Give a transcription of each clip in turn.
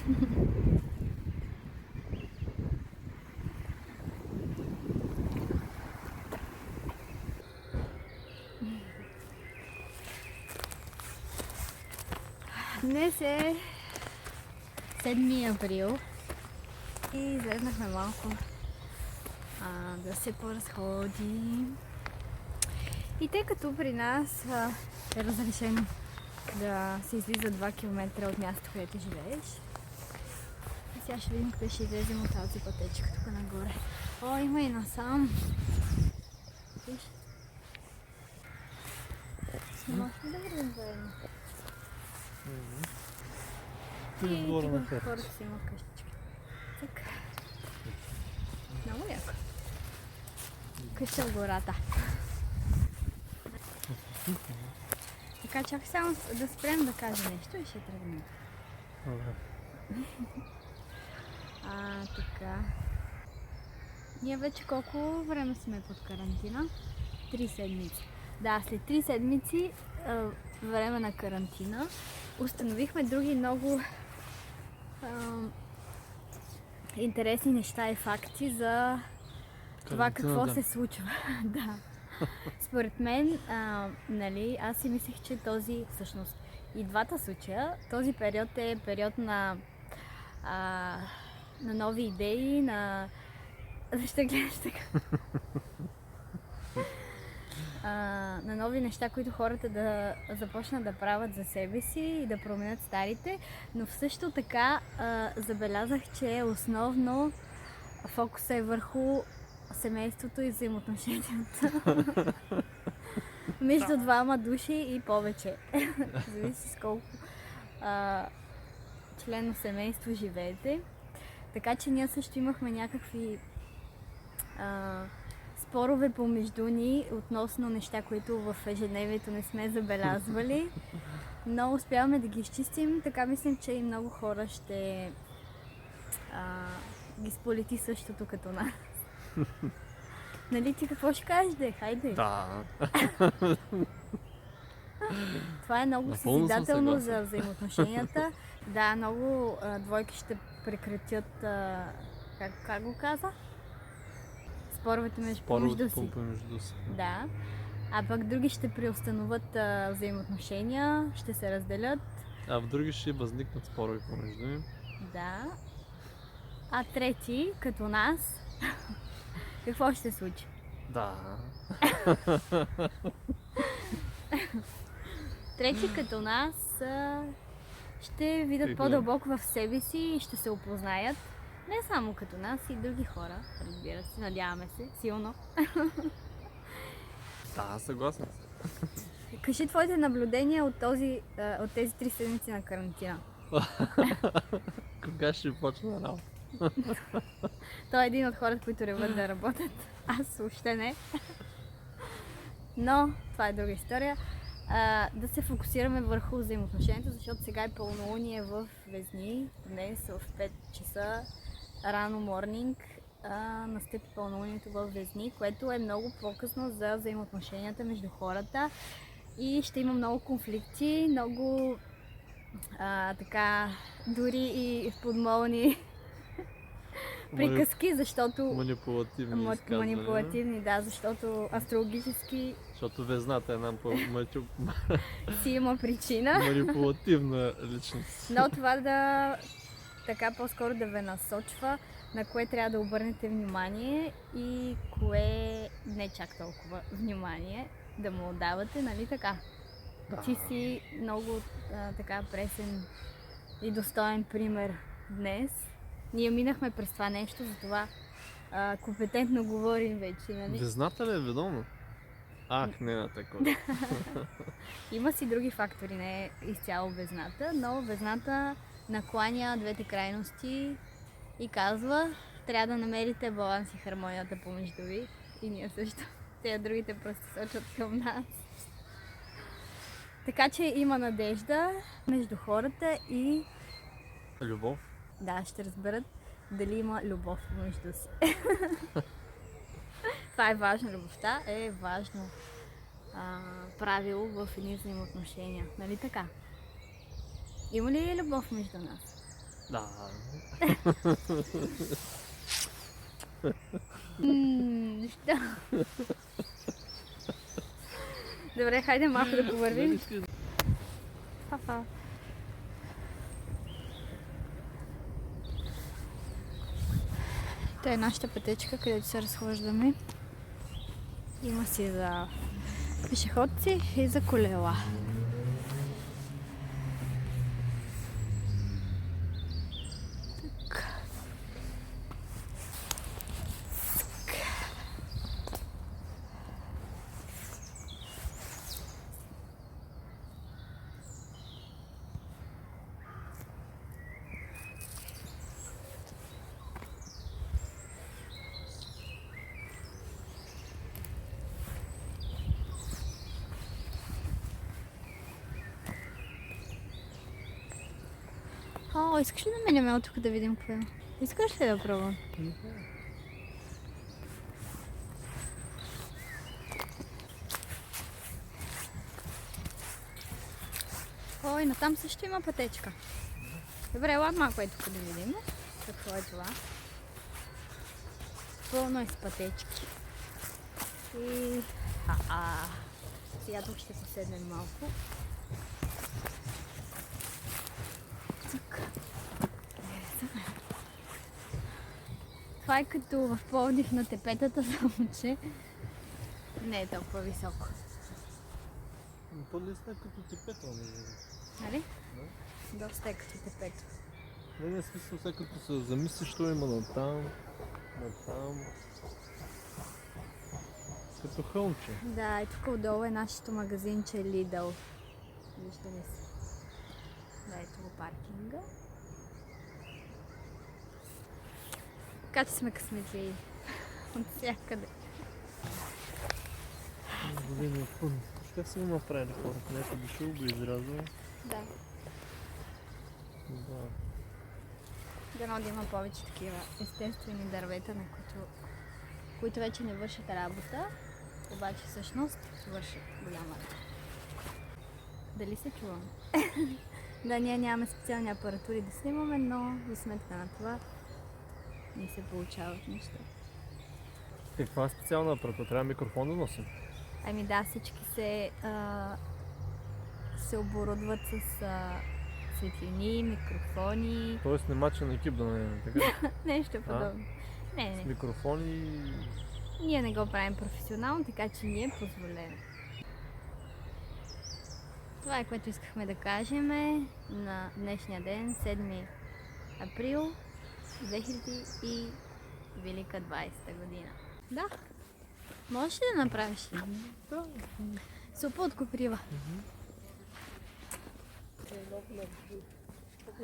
Днес е 7 април и излезнахме малко да се поразходим. И тъй като при нас е разрешено да се излиза 2 км от мястото, където живееш, и сега ще видим къде ще излезем от тази пътечка тук нагоре. О, има и насам. Виж? Снимаш ли да вървим заедно? И тук хората си имат къщички. Така. Много яко. Къща в гората. Така, чакай само да спрем да кажа нещо и ще тръгнем. Така. Ние вече колко време сме под карантина? 3 седмици. Да, след 3 седмици време на карантина установихме други много интересни неща и факти за това какво се случва. Да. Според мен, нали, аз си мислех, че всъщност и двата случая, този период е период на нови идеи, защо гледаш така? На нови неща, които хората да започнат да правят за себе си и да променят старите, но също така забелязах, че основно фокуса е върху семейството и взаимоотношенията между двама души и повече. Зависи с колко члено семейство живеете. Така че ние също имахме някакви спорове помежду ни относно неща, които в ежедневието не сме забелязвали, но успяваме да ги изчистим. Така мислим, че и много хора ще ги сполети същото като нас. Нали, ти какво ще кажеш, де? Хайде! Да. Това е много съзидателно за взаимоотношенията. Да, много двойки ще прекратят, как го каза? Споровете помежду си. Да. А пък други ще преустановят взаимоотношения, ще се разделят. А в други ще възникнат спорове помежду им. Да. А трети, като нас, какво ще се случи? Да. Трети като нас ще видят по-дълбоко в себе си и ще се опознаят. Не само като нас, и други хора, разбира се, надяваме се, силно. Да, съгласен съм. Кажи твоите наблюдения от тези 3 седмици на карантина. Кога ще почна работа? Той е един от хората, които реват да работят. Аз въобще не. Но това е друга история. Да се фокусираме върху взаимоотношението, защото сега е пълнолуние в Везни. Днес в 5 часа рано морнинг настъпи пълнолунието в Везни, което е много по-късно за взаимоотношенията между хората и ще има много конфликти, много така дори и подмолни приказки, защото манипулативни, да, защото астрологически защото Везната е една си има причина. Манипулативна личност. Но това да така по-скоро да ви насочва на кое трябва да обърнете внимание и кое не чак толкова внимание да му отдавате, нали така? Да. Ти си много така пресен и достоен пример днес. Ние минахме през това нещо, затова компетентно говорим вече, нали? Везната ли е ведомо? Не на такова. Има си други фактори, не е изцяло Везната, но Везната накланя двете крайности и казва, трябва да намерите баланс и хармонията помежду ви. И ние също. Те другите просто сочат към нас. Така че има надежда между хората и любов. Да, ще разберат дали има любов помежду си. Това е важно. Любовта е важно правило в едни взаимоотношения. Нали така? Има ли любов между нас? Да. Защо? Добре, хайде малко да повървим. Ха-ха. Това е нашата пътечка, където се разхождаме. Има си за пешеходци и за колела. О, искаш ли да минем тук да видим какво има? Искаш ли да пробвам? Ой, но там също има пътечка. Добре, ела малко е тук да видим. Какво е това? Пълно е с пътечки. И... Сега тук ще поседнем малко. Тук. Това е като в Пловдив на тепетата, само че не е толкова високо. То наистина е като тепето, Нали? Да. Доста е като тепето. Не, смисъл, сега като се замислиш, що има натам, натам. Като хълмче. Да, и тук отдолу е нашето магазинче Lidl. Виждаме се. Да, ето го паркинга. Така че сме късметли от всякъде. Години пън. Как са го направили хората? Някой дошъл го изрязва. Да. Да. Дано да има повече такива естествени дървета, на които вече не вършат работа, обаче всъщност вършат голяма работа. Дали се чувам? Да, ние нямаме специални апаратури да снимаме, но за сметка на това не се получават неща. Каква е специална апаратура? Трябва микрофон да носим? Ами да, всички се оборудват с светлини, микрофони. Тоест снимачен екип да наемем, така? Нещо подобно. Не. С микрофони. Ние не го правим професионално, така че ни е позволено. Това е, което искахме да кажем на днешния ден, 7 април 2000 и велика 20-та година. Да. Можеш ли да направиш? Да. Супа от коприва.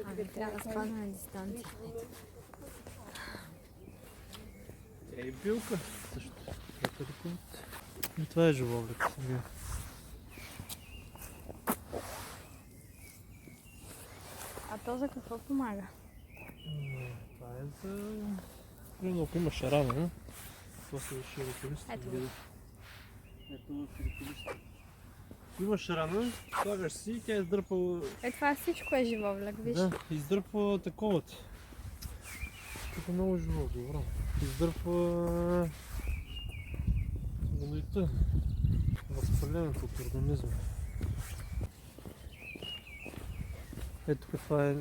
Ами трябва да спазваме дистанция. Тя е билка също. И това е живоглед. А то за какво помага? Това е за... Примерно, ако имаш рана, после широколист. Ето го. Ето широколист. Ако имаш рана, слагаш си и тя издърпа... Това всичко е живоглед, виж. Да, издърпа таковата. Тук е много живо, добро. Издърпа... гнойта. Възпалението от организма. Ето това е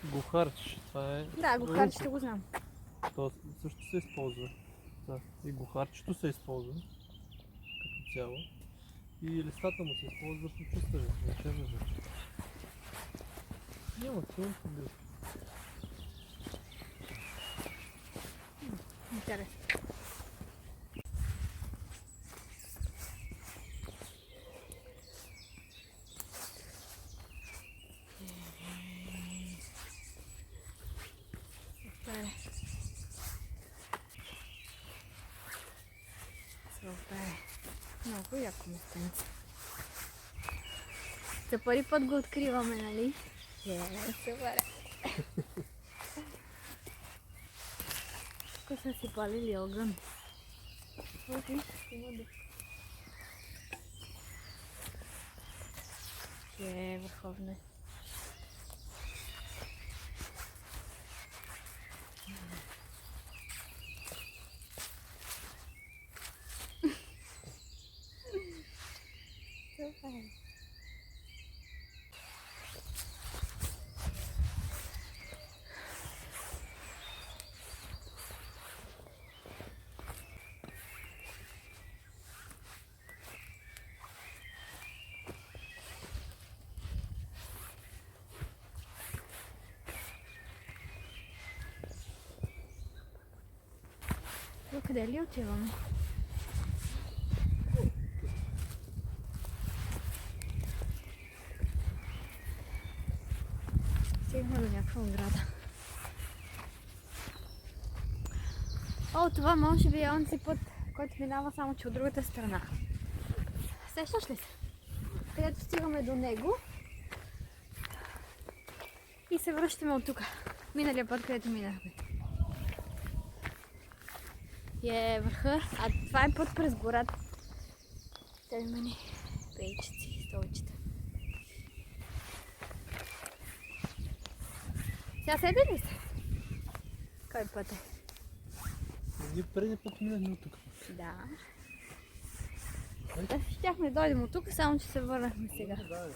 гохарч. Това е... Да, гохарчето го знам. То също се използва. Да. И гохарчето се използва като цяло. И листата му се използва за почистване на черна вече. Няма силно проблем. Интересно. Супер. Много яко местенце. За първи път го откриваме, нали? Супер. Тук са си палили огън. Виж, има дъх. Върховно е. Тук къде ли отиваме? Стигнахме до някаква ограда. О, това може би е онзи път, който минава само че от другата страна. Сещаш ли се? Където стигаме до него и се връщаме от тук. Миналия път, където минахме. И е върха, а това е път през гората. Търмани, пейчици, столчета. Сега седи ли сте? Кой път е? Ние преди път минахме от тук. Да. Да, щяхме да дойдем от тук, само че се върнахме сега. Да,